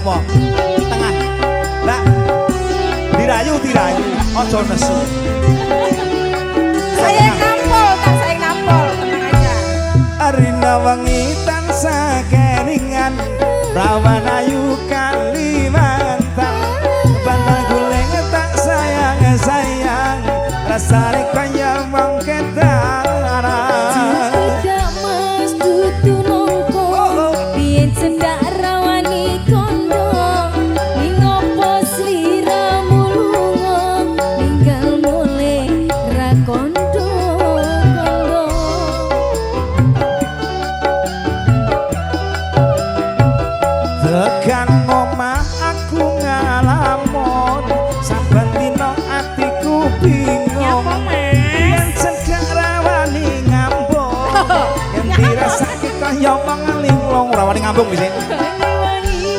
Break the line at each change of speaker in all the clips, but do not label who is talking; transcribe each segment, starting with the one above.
apa? Tengah. Lah. Dirayu, ojo nesu.
Saya nampol, tak saya nampol, tenang aja.
Arina wangi tansah kelingan, rawan ayu Kalimantan. Bandar guling tak sayang, rasane kaya wong kedaran.
Tidak mas tutu nongko, biyen cendak rawani kondo. Ningopo sliramu lunga, ninggal mulai rakondo.
Tekan omah aku ngalamun, saben dina atiku bingung. Yen cedhak rawani ngambung, yen dirasake kaya wong linglung. Rawani ngambung wis.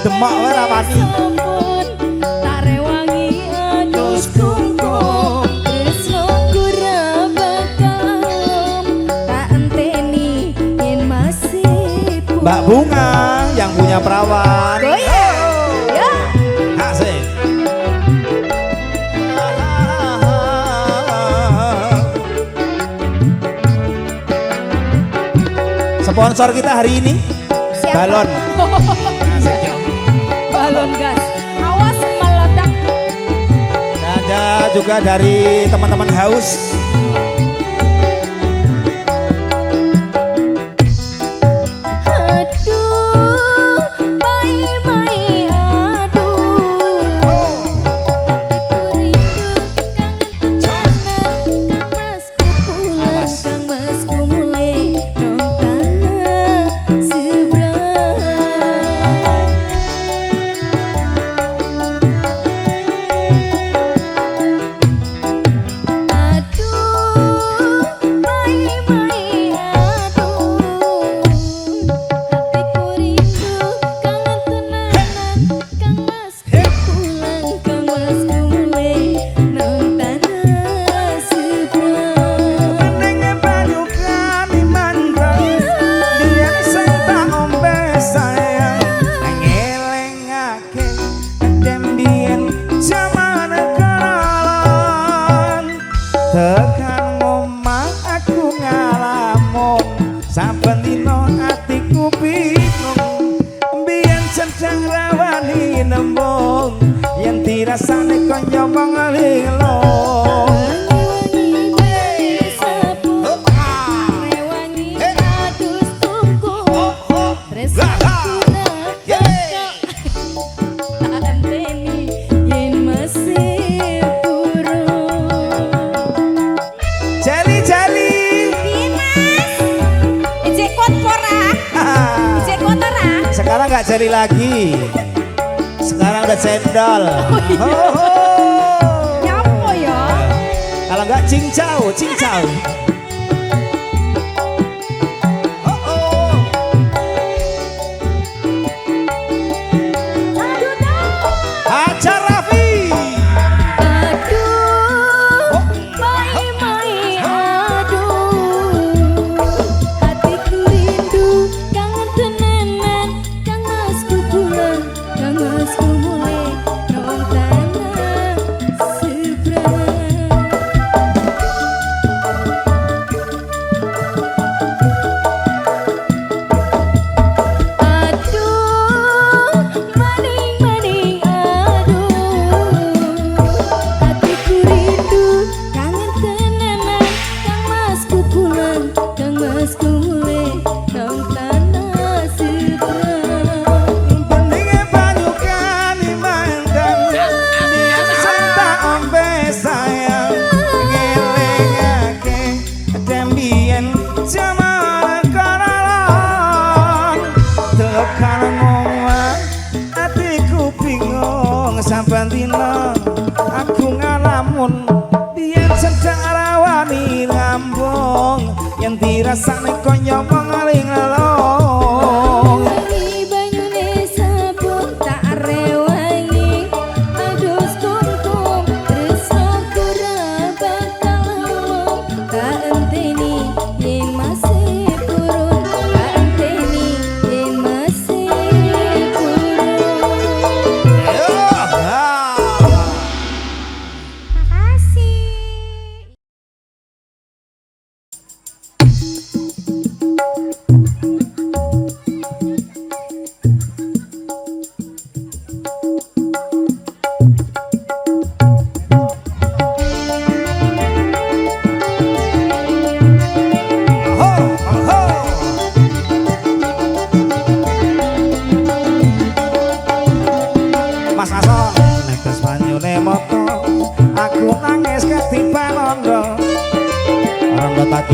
Demak wae rawani.
Tak rewangi adus kungkum, tresno ora bakal tak enteni yen masih
Mbak Bunga yang punya perawan.
Oh iya. Ya.
Asik. Sponsor kita hari ini
Siapa?
balon. Asik, ya.
Balon gas. Awas meledak.
Ada juga dari teman-teman haus.
Aduh, mai aduh. Kang masku mulai nang tanah seberang. Aduh, mai aduh. Hatiku rindu kangen tenanan. Kang masku pulang, kang masku mulai nang tanah seberang.
Menenge banyu Kalimantan, dia sing tak ombe sayang. Ngelingake dembien jaman kenalan. Tekan omah aku ngalamun, saben dina atiku bingung. Mbiyen cendang rawani nembung, yen dirasane kaya wong linglung. Sekarang nggak jari lagi, sekarang udah cendol.
Nyapa ya?
Kalau nggak cincau, cincau. Hajar Raffi.
Aduh, mai aduh. Hatiku rindu kangen tenanan. Kang masku pulang, kang masku mulai nang tanah seberang. Aduh, maning aduh. Hatiku rindu kangen tenanan. Kang masku pulang, kang masku mulai nang tanah seberang.
Beninge banyu Kalimantan, dia sing tak ombe sayang. Ngelingake dembien jaman kenalan. Tekan omah atiku bingung, saben dina aku ngalamun. Biyen cedhak rawani ngambung, yen dirasane kaya wong linglung.
Wangi banyune sabun tak rewangi adus kungkum tresno ora bakal lulung. Tak enteni yen masih purun, tak enteni yen masih purun.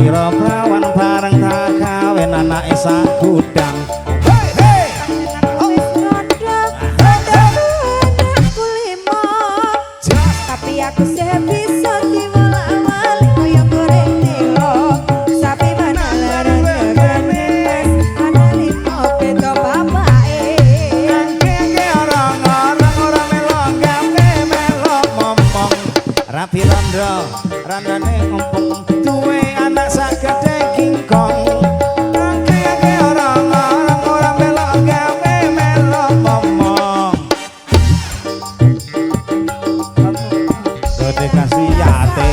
pira prawan bareng tak kawin anake sak gudang.
Tapi aku sih bisa diwala-wali koyo goreng nelo. Sapi mana larang benes, ana limo beda bapake.
Angke orang-orang ora melok gawe melok momong. Rapi rondo, randane ompong, duwe anak sak gedhe kingkong. Angke orang-orang ora melok gawe melok momong. Gede kasih yate.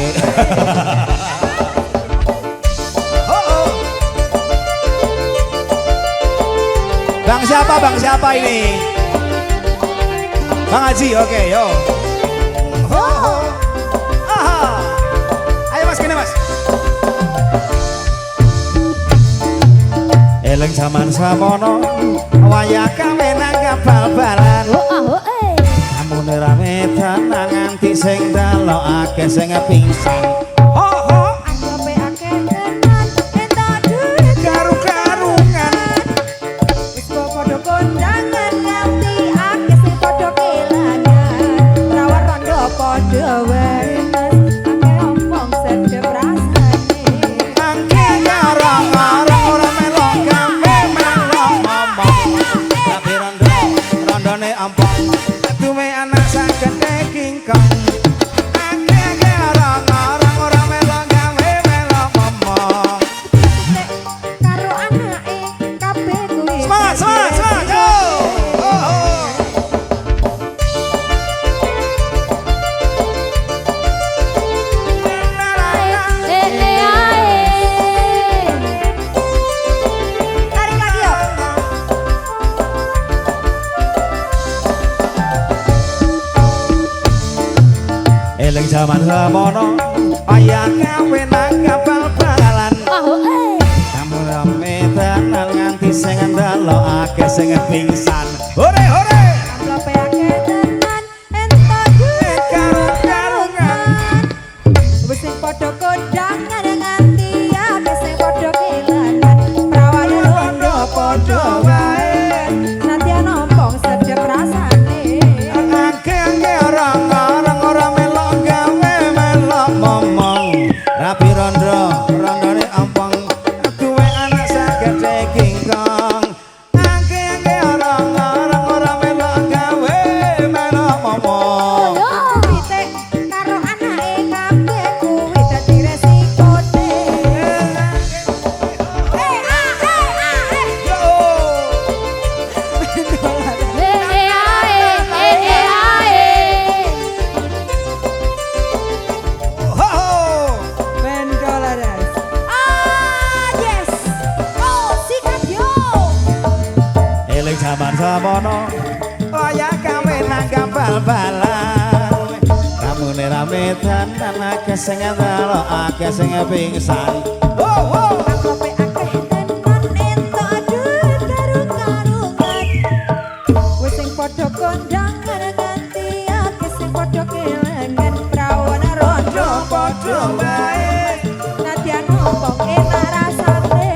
Bang siapa? Bang siapa ini? Bang Haji, oke, yo. Aha. Ayo mas, gini mas. Eling zaman samono, wayah kawin anggap bal-balan. Amune rame tenan nganti sing dalokake sing pingsan. Ho ho,
Anggape akeh tenan, entuk duit
karu-karungan.
wis padha kondangan nganti akeh sing padha kelangan. Rawar rondo padha wenes, akeh ompong sedep rasane.
Angke orang-orang ora melok gawe melok ngomong. Tapi rondone ampong, duwe anak sak gedhe kingkong. Angke orang-orang ora melok gawe melok ngomong.
Nek karo anake kabeh kuwi.
Semangat, semangat, semangat, yo! Oh, oh.
Tarik lagi yuk.
Eling zaman semono, ayah kawin anggap bal-balan. Kamu rame tenan nganti sing ndelokake sing pingsan. Hore hore.
Amplope akeh tenan, entuk duit
Karu-karungan.
wis sing padha kondangan nganti akeh sing padha kelangan. Prawane rondo padha wae, nadyan ompong sedep rasane.
Angke orang-orang ora melok gawe melok momong. Rapi rondo, rondone ampong, duwe anak sak gedhe kingkong. Angke orang-orang ora melok gawe melok momong.
Pitik karo anake kabeh kuwi dadi resikone.
Yo. Ho ho.
Pendolares. Yes. Oh, sikap yo.
Eling zaman samono, wayah kawin anggap bal-balan. Kamune rame tenan akeh sing ndelokake sing pingsan. Wo wo.
Amplope akeh tenan entuk duit karu-karungan. Wis sing padha kondangan nganti akeh sing padha kelangan. Prawana rondo padha wae, nadyan ompong enak rasane.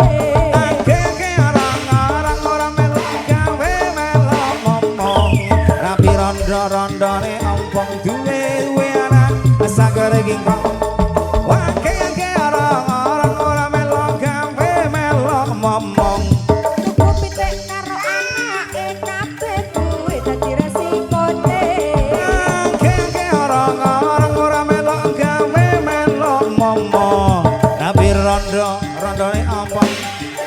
Angke orang-orang ora melok gawe melok ngomong. Rapi rondo-rondone ompong duwe anak sak gedhe kingkong. Angke orang-orang ora melok gawe melok ngomong.
Tuku pitik karo anake kabeh kuwi dadi resikone.
Angke orang-orang ora melok gawe melok momong. Tapi rondone ompong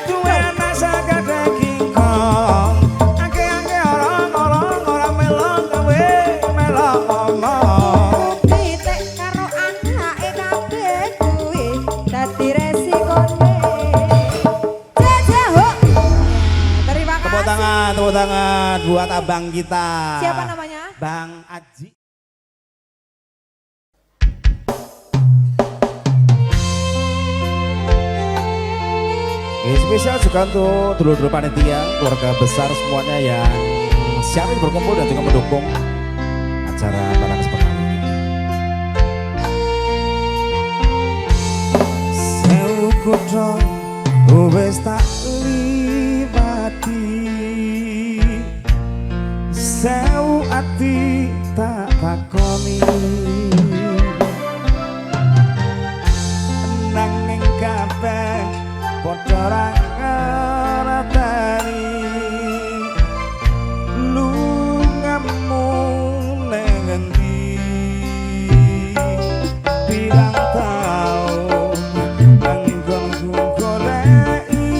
duwe anak sak gedhe kingkong. Angke orang-orang ora melok gawe melok momong.
Pitik karo anake kabeh kuwi dadi resikone. Jeje ho. Terima kasih.
Tepuk tangan buat abang kita.
Siapa namanya?
Bang Aji. Ini spesial juga untuk dulur-dulur panitia, keluarga besar semuanya yang siap berkumpul dan juga mendukung acara pada kesempatan ini. Sewu kutho wis tak liwati sewu ati tak takoni nanging kabeh padha ra ngerteni lungamu nang endi pirang taun anggonku goleki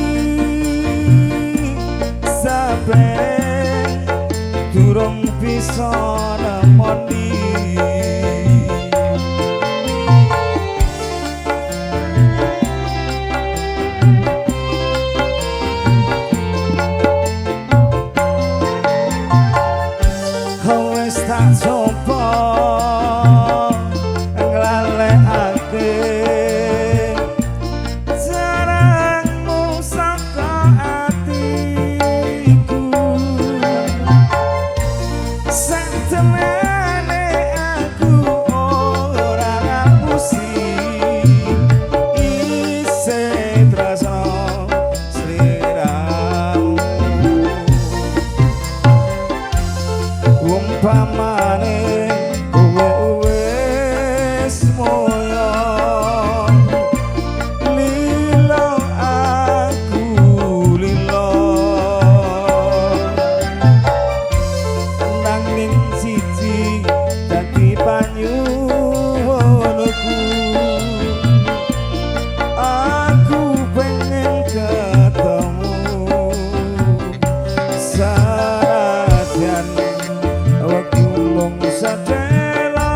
saben durung bisa nemoni wis tak coba nglalekake jarangmu saka atiku sentemene aku ora ngapusi isih tresno sliramu umpamane kowe wis moyo lilo aku lilo nanging siji dadi panyuwunku aku pengen ketemu sanajan waktu mung sadelo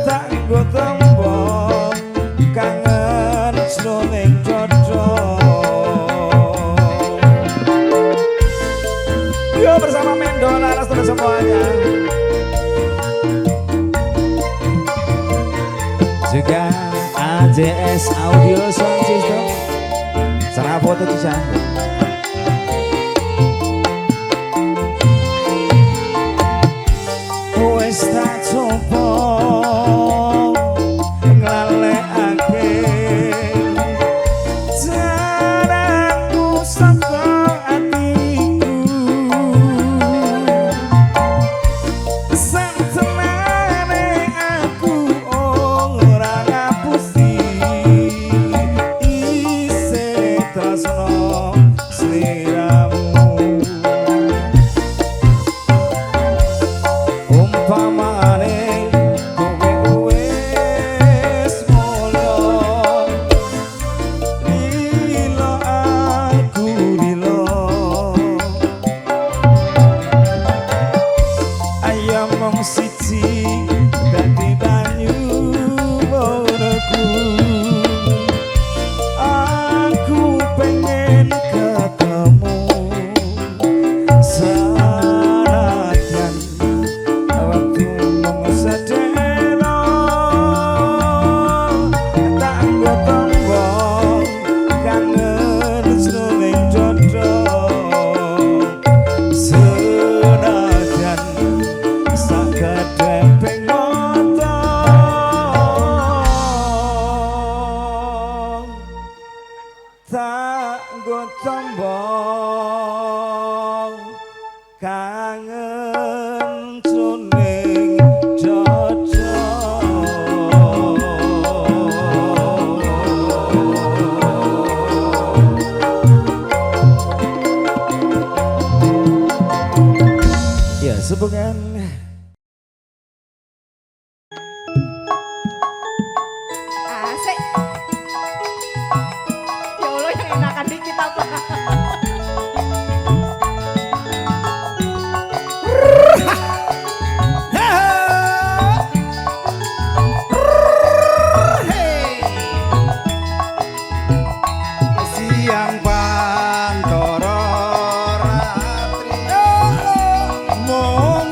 tak nggo tembok kangen jroning dada yo bersama Mendol Aras terus semuanya juga AJS Audio Sound System serta foto bisa wis tak coba nglalekake jarangmu saka atiku sentemene aku ora ngapusi isih tresno sliramu umpamane kowe wis mulya lilo aku lilo ayam mung siji dadi panyuwunku aku pengen ketemu sanajan waktu mung sadelo tak nggo tembok kangen jroning dada senajan sakadeping mata tak nggo tembok kangen jroning dada ya sebengan
Asik. Ya Allah yang enakan dikit apa?
siang pantoro ratri mung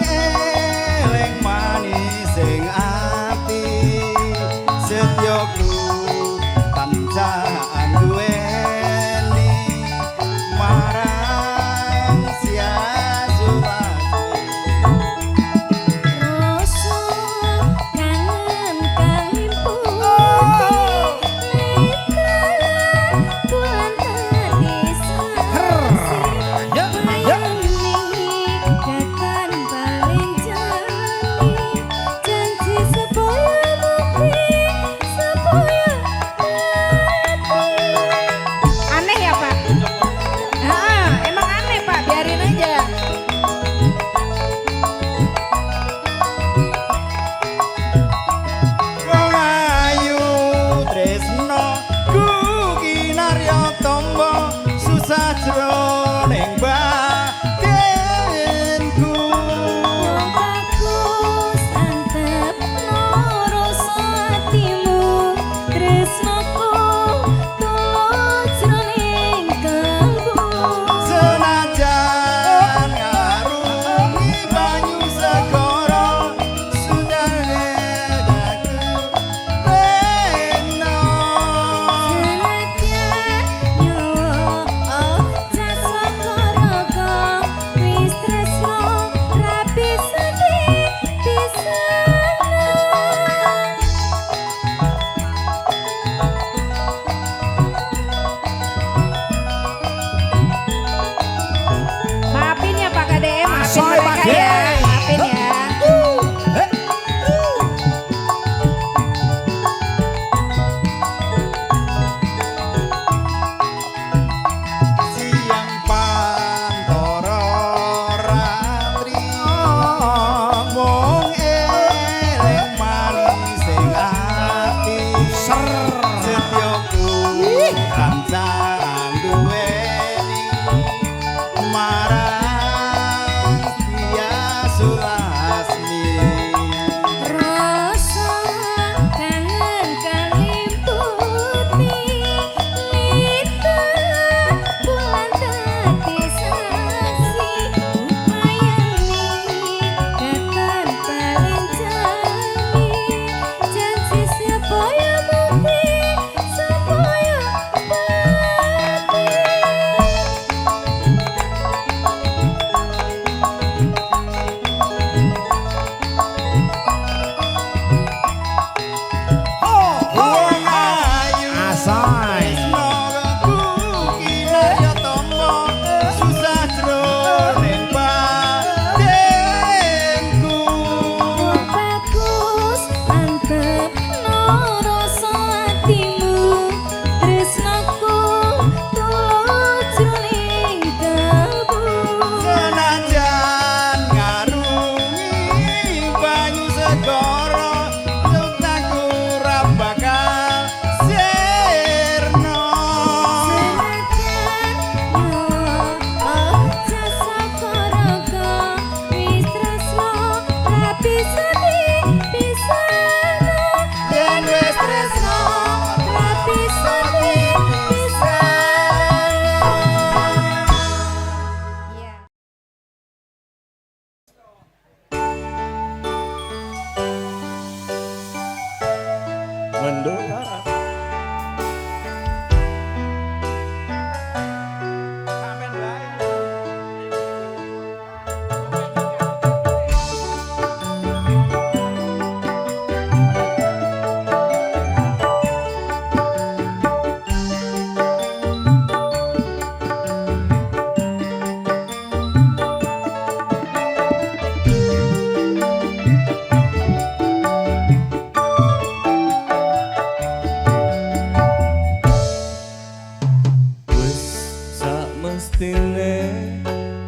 mestine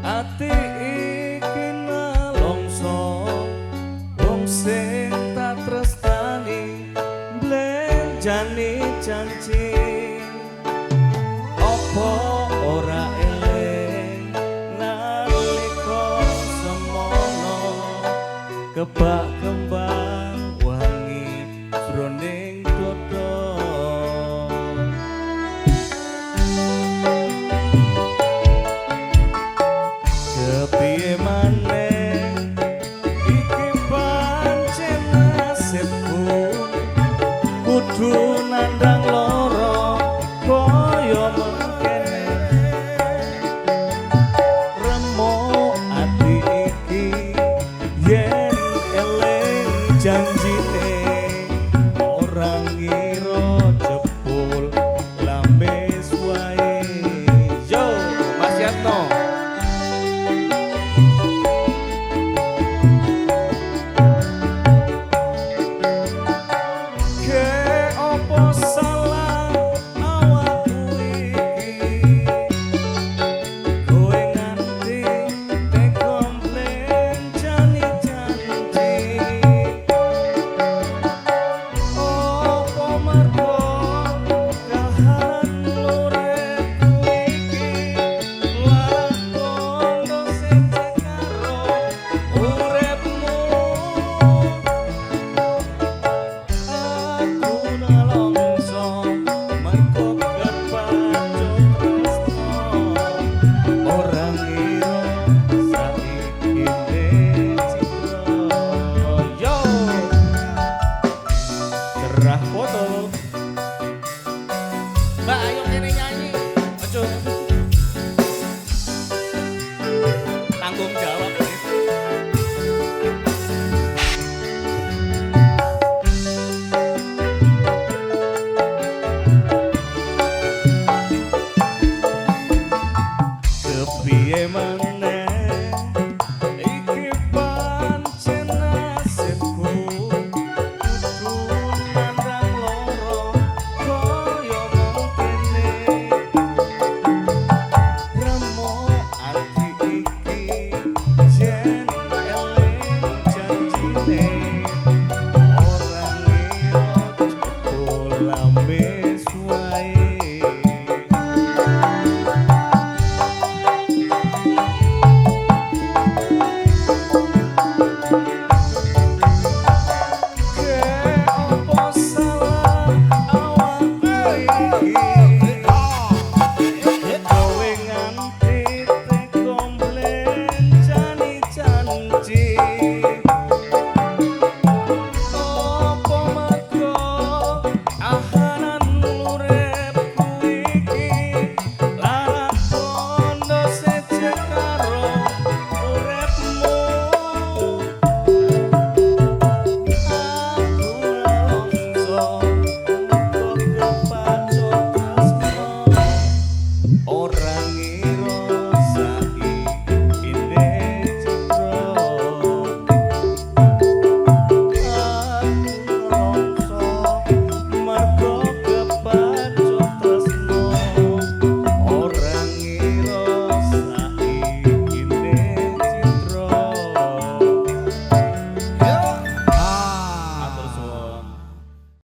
ati iki nalongso wong sing tak tresnani blenjani janji opo ora eling nalika semono kebak